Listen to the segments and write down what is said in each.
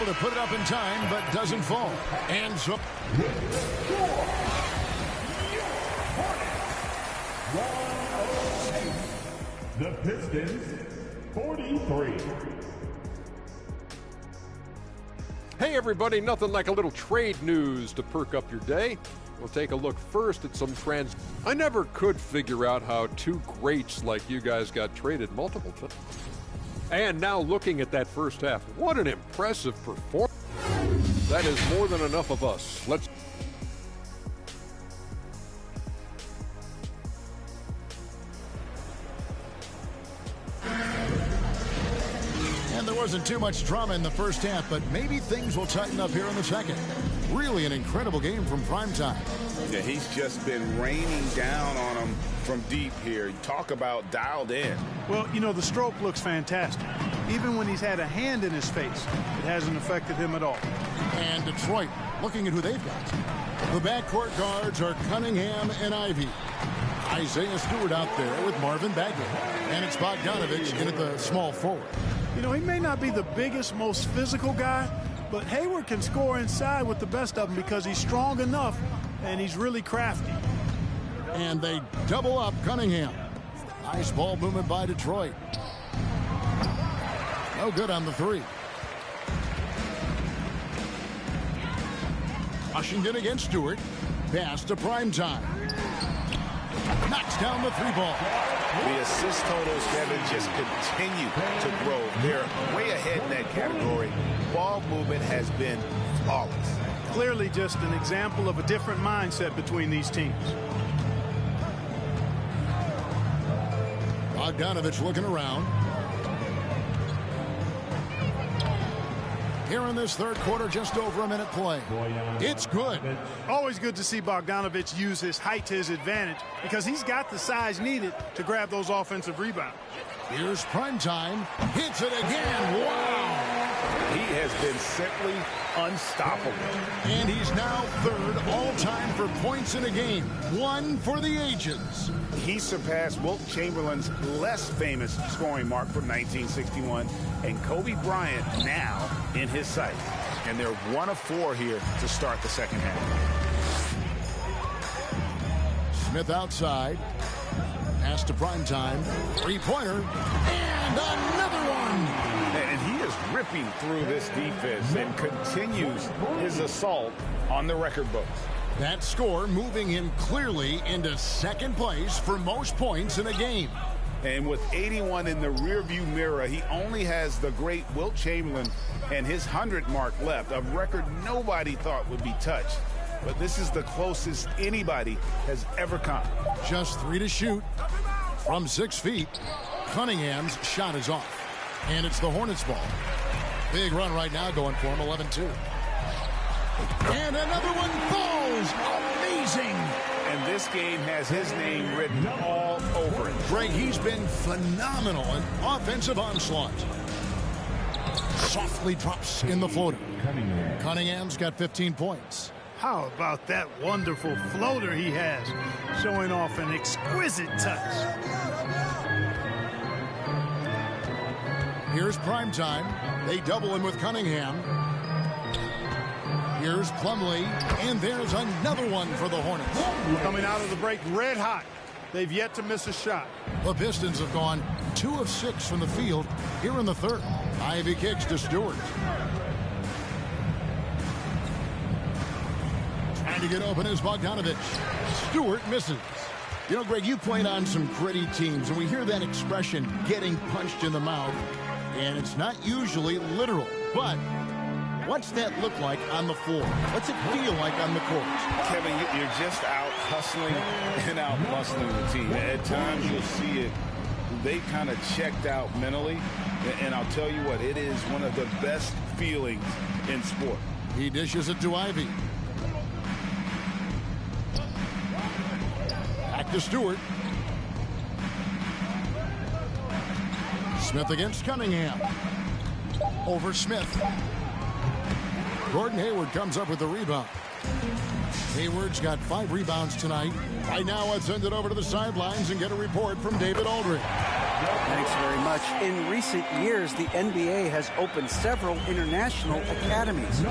able to put it up in time, but doesn't fall. And so... The Pistons, 43. Hey everybody, nothing like a little trade news to perk up your day. We'll take a look first at some trans... I never could figure out how two greats like you guys got traded multiple times. And now looking at that first half, what an impressive performance. That is more than enough of us. Let's... And there wasn't too much drama in the first half, but maybe things will tighten up here in the second. Really an incredible game from Primetime. Yeah, he's just been raining down on them from deep here. Talk about dialed in. Well, you know, the stroke looks fantastic. Even when he's had a hand in his face, it hasn't affected him at all. And Detroit, looking at who they've got. The backcourt guards are Cunningham and Ivey. Isaiah Stewart out there with Marvin Bagley. And it's Bogdanovich in at the small forward. You know, he may not be the biggest, most physical guy, but Hayward can score inside with the best of them because he's strong enough and he's really crafty. And they double up Cunningham. Nice ball movement by Detroit. No good on the three. Washington against Stewart. Pass to Primetime. Knocks down the three ball. The assist totals, Kevin, just continue to grow. They're way ahead in that category. Ball movement has been flawless. Clearly just an example of a different mindset between these teams. Bogdanovich looking around. Here in this third quarter, just over a minute play. It's good. Always good to see Bogdanovich use his height to his advantage because he's got the size needed to grab those offensive rebounds. Here's Primetime. Hits it again. Wow. He has been simply unstoppable. And he's now third all-time for points in a game. One for the ages. He surpassed Wilt Chamberlain's less famous scoring mark from 1961, and Kobe Bryant now in his sights. And they're 1 of 4 here to start the second half. Smith outside. Pass to Primetime. Three-pointer. And another one. And he is ripping through this defense and continues his assault on the record books. That score moving him clearly into second place for most points in a game. And with 81 in the rearview mirror, he only has the great Wilt Chamberlain and his 100 mark left, a record nobody thought would be touched. But this is the closest anybody has ever come. Just 3 to shoot from 6 feet. Cunningham's shot is off. And it's the Hornets ball. Big run right now going for him, 11-2. And another one falls. Amazing. And this game has his name written all over it. Greg, he's been phenomenal in offensive onslaught. Softly drops in the floater. Cunningham's got 15 points. How about that wonderful floater he has, showing off an exquisite touch. Here's Primetime. They double him with Cunningham. Here's Plumlee, and there's another one for the Hornets. Coming out of the break red hot. They've yet to miss a shot. The Pistons have gone 2 of 6 from the field here in the third. Ivey kicks to Stewart. Trying to get open is Bogdanovich. Stewart misses. You know, Greg, you played on some gritty teams, and we hear that expression, getting punched in the mouth, and it's not usually literal, but what's that look like on the floor? What's it feel like on the court? Kevin, you're just out hustling and out muscling the team. At times you'll see it. They kind of checked out mentally, and I'll tell you what, it is one of the best feelings in sport. He dishes it to Ivey. Back to Stewart. Smith against Cunningham. Over Smith. Gordon Hayward comes up with the rebound. Hayward's got 5 rebounds tonight. Right now, let's send it over to the sidelines and get a report from David Aldridge. Thanks very much. In recent years, the NBA has opened several international academies.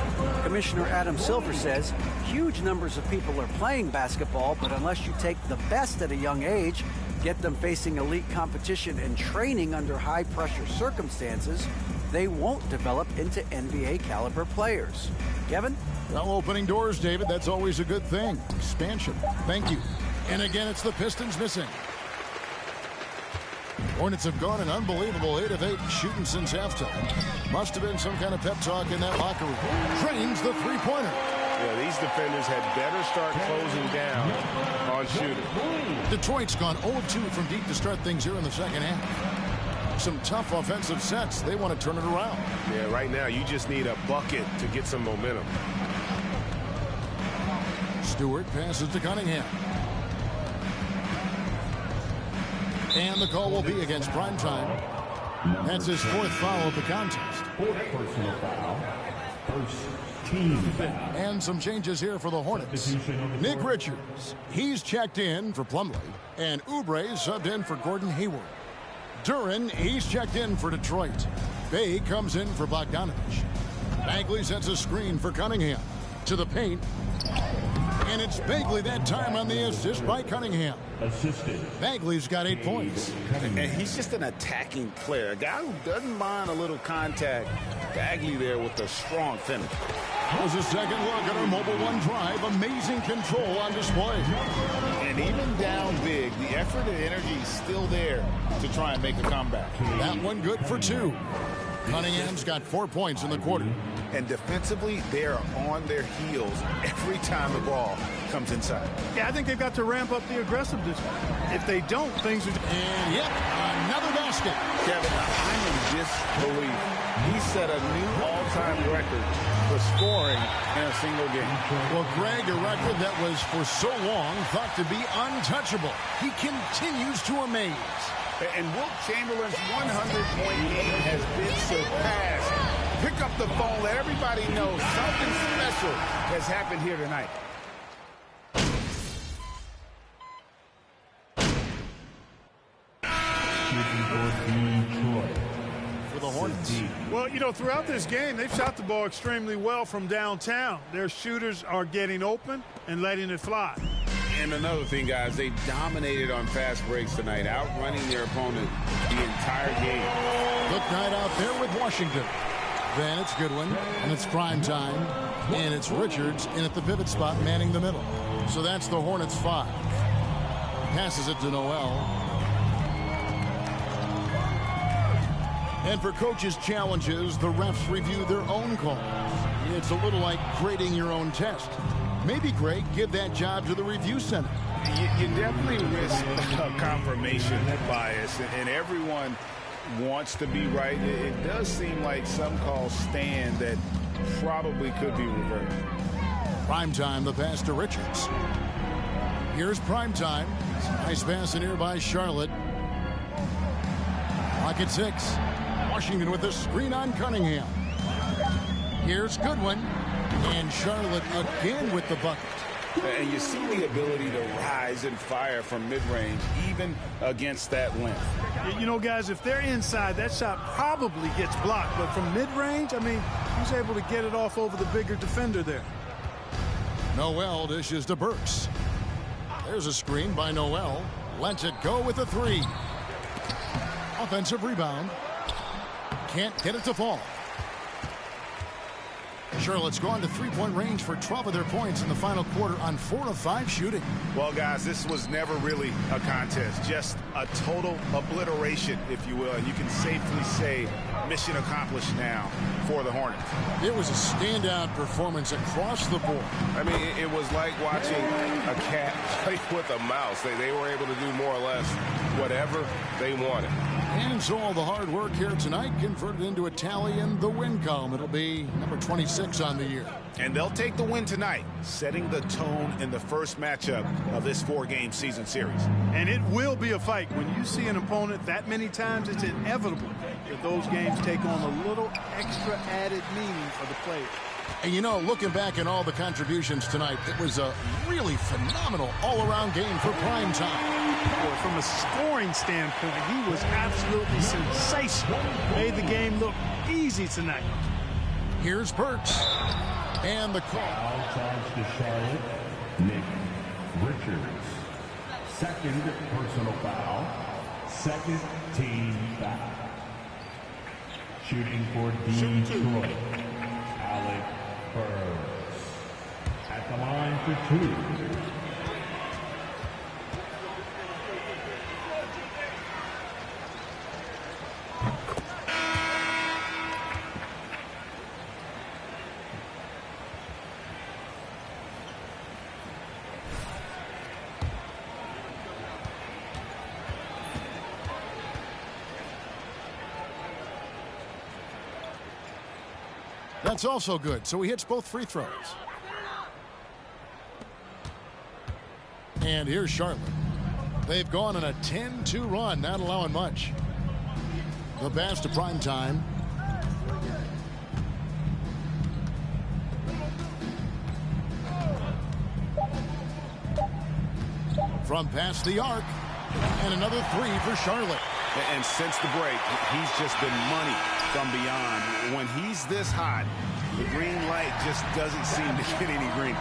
Commissioner Adam Silver says huge numbers of people are playing basketball, but unless you take the best at a young age, get them facing elite competition and training under high-pressure circumstances, they won't develop into NBA-caliber players. Kevin? Well, opening doors, David, that's always a good thing. Expansion. Thank you. And again, it's the Pistons missing. Hornets have gone an unbelievable 8 of 8 shooting since halftime. Must have been some kind of pep talk in that locker room. Trains the three-pointer. Yeah, these defenders had better start closing down on shooting. Detroit's gone 0-2 from deep to start things here in the second half. Some tough offensive sets. They want to turn it around. Yeah, right now you just need a bucket to get some momentum. Stewart passes to Cunningham. And the call will be against Primetime. That's his 4th foul of the contest. 4th personal foul. First team foul. And some changes here for the Hornets. Nick Richards, he's checked in for Plumlee. And Oubre subbed in for Gordon Hayward. Duren, he's checked in for Detroit. Bay comes in for Bogdanovich. Bagley sets a screen for Cunningham. To the paint. And it's Bagley that time on the assist by Cunningham. Assisted. Bagley's got 8 points. And he's just an attacking player. A guy who doesn't mind a little contact. Bagley there with a strong finish. Was a second look at our Mobile One drive. Amazing control on display. And even down big, the effort and energy is still there to try and make a comeback. That one good for 2. Cunningham's got 4 points in the quarter. And defensively, they are on their heels every time the ball comes inside. Yeah, I think they've got to ramp up the aggressiveness. If they don't, things are... And yep, another basket. Kevin, I'm in disbelief. He set a new all-time record for scoring in a single game. Well, Greg, a record that was for so long thought to be untouchable. He continues to amaze. And Wilt Chamberlain's 100-point game has been surpassed. Pick up the phone, let everybody know something special has happened here tonight. For the Hornets. Well, you know, throughout this game, they've shot the ball extremely well from downtown. Their shooters are getting open and letting it fly. And another thing, guys, they dominated on fast breaks tonight, outrunning their opponent the entire game. Good night out there with Washington. Then it's Goodwin, and it's Primetime, and it's Richards in at the pivot spot manning the middle. So that's the Hornets 5. Passes it to Noel. And for coaches' challenges, the refs review their own calls. It's a little like grading your own test. Maybe, Greg, give that job to the review center. You definitely risk a confirmation bias, and everyone wants to be right. It does seem like some calls stand that probably could be reversed. Primetime, the pass to Richards. Here's Primetime. Nice pass in here by Charlotte. Clock at 6. Washington with a screen on Cunningham. Here's Goodwin. And Charlotte again with the bucket. And you see the ability to rise and fire from mid-range, even against that length. You know, guys, if they're inside, that shot probably gets blocked. But from mid-range, I mean, he's able to get it off over the bigger defender there. Noel dishes to Burks. There's a screen by Noel. Lets it go with a 3. Offensive rebound. Can't get it to fall. Charlotte's gone to 3-point range for 12 of their points in the final quarter on 4 of 5 shooting. Well, guys, this was never really a contest, just a total obliteration, if you will. And you can safely say mission accomplished now for the Hornets. It was a standout performance across the board. I mean, it was like watching a cat play with a mouse. They were able to do more or less whatever they wanted. And so all the hard work here tonight converted into a tally in the win column. It'll be number 26 on the year. And they'll take the win tonight, setting the tone in the first matchup of this 4-game season series. And it will be a fight. When you see an opponent that many times, it's inevitable that those games take on a little extra added meaning for the players. And, you know, looking back at all the contributions tonight, it was a really phenomenal all-around game for prime time. Boy, from a scoring standpoint, he was absolutely sensational. Made the game look easy tonight. Here's Burks. And the call. Foul charge to Charlotte, Nick Richards. Second personal foul. Second team foul. Shooting for Detroit, Alec Burks. At the line for 2. That's also good. So he hits both free throws. And here's Charlotte. They've gone on a 10-2 run, not allowing much. The pass to prime time. From past the arc. And another 3 for Charlotte. And since the break, he's just been money from beyond. When he's this hot, the green light just doesn't seem to get any greener.